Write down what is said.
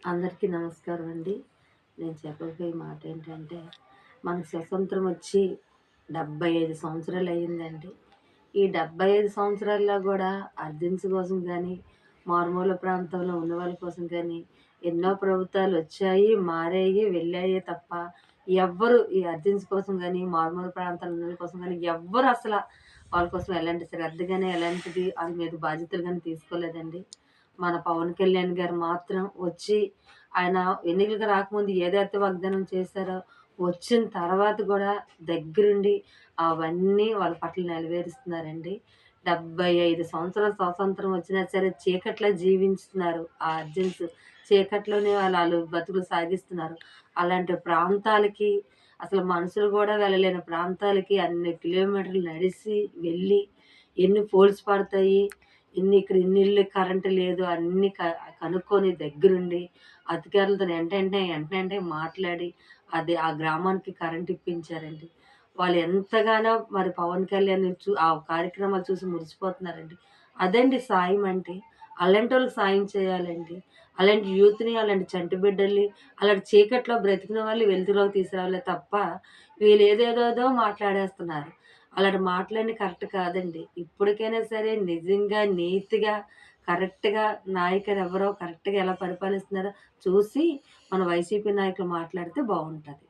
అందరికీ నమస్కారం అండి. నేను చెప్పబోయే మాట ఏంటంటే, మనకు స్వతంత్రం వచ్చి 75 సంవత్సరాలు అయ్యిందండి. ఈ 75 సంవత్సరాల్లో గూడా అర్జెన్సీ కోసం గానీ, మారుమూల ప్రాంతంలో ఉన్నవాళ్ళ కోసం గానీ, ఎన్నో ప్రభుత్వాలు వచ్చాయి, మారాయి, వెళ్ళాయే తప్ప, ఎవ్వరు ఈ అర్జెన్సీ కోసం గానీ, మారుమూల ప్రాంతాల్లో ఉన్నోళ్ళ కోసం గానీ, ఎవ్వరు వాళ్ళ కోసం ఎలాంటి శ్రద్ధ గానీ, ఎలాంటిది ఆళ్ళ మీద బాధ్యతలు గానీ తీసుకోలేదండి. మన పవన్ కళ్యాణ్ గారు మాత్రం వచ్చి ఆయన ఎన్నికలకు రాకముందు ఏదైతే వాగ్దానం చేశారో, వచ్చిన తర్వాత గూడా దగ్గరుండి అవన్నీ వాళ్ళ పట్ల నెరవేరుస్తున్నారండి. 75 సంవత్సరాల స్వాతంత్రం వచ్చినా సరే చీకట్లో జీవించుతున్నారు. ఆ అర్జెన్స్ చీకట్లోనే ఆళ్ళు బతుకులు సాగిస్తున్నారు. అలాంటి ప్రాంతాలకి అసలు మనుషులు గూడా వెళ్ళలేని ప్రాంతాలకి అన్ని కిలోమీటర్లు నడిసి వెళ్ళి, ఎన్ని పోల్స్ పడతాయి, ఇక్కడ ఇన్ని ఇళ్ళు కరెంట్ లేదు అన్నీ కనుక్కొని దగ్గరుండి అధికారులతోని వెంటెంటనే మాట్లాడి ఆ గ్రామానికి కరెంట్ ఇప్పించారండి. వాళ్ళు ఎంతగానో మరి పవన్ కళ్యాణ్‌ని ఆ కార్యక్రమాలు చూసి మురిసిపోతున్నారండి. అదండి సాయం అంటే. అలాంటోళ్ళకి సాయం చేయాలండి. అలాంటి యూత్‌ని, అలాంటి చంటి బిడ్డల్ని, అలాంటి చీకట్లో బ్రతికిన వాళ్ళని వెలుతురులోకి తీసుకురావాలే తప్ప, వీళ్ళు ఏదేదేదో మాట్లాడేస్తున్నారు. అలాంటి మాటలన్నీ కరెక్ట్ కాదండి. ఇప్పటికైనా సరే నిజంగా నీతిగా కరెక్ట్‌గా నాయకుడు ఎవరో కరెక్ట్‌గా ఎలా పరిపాలిస్తున్నారో చూసి మన వైసీపీ నాయకులు మాట్లాడితే బావుంటది.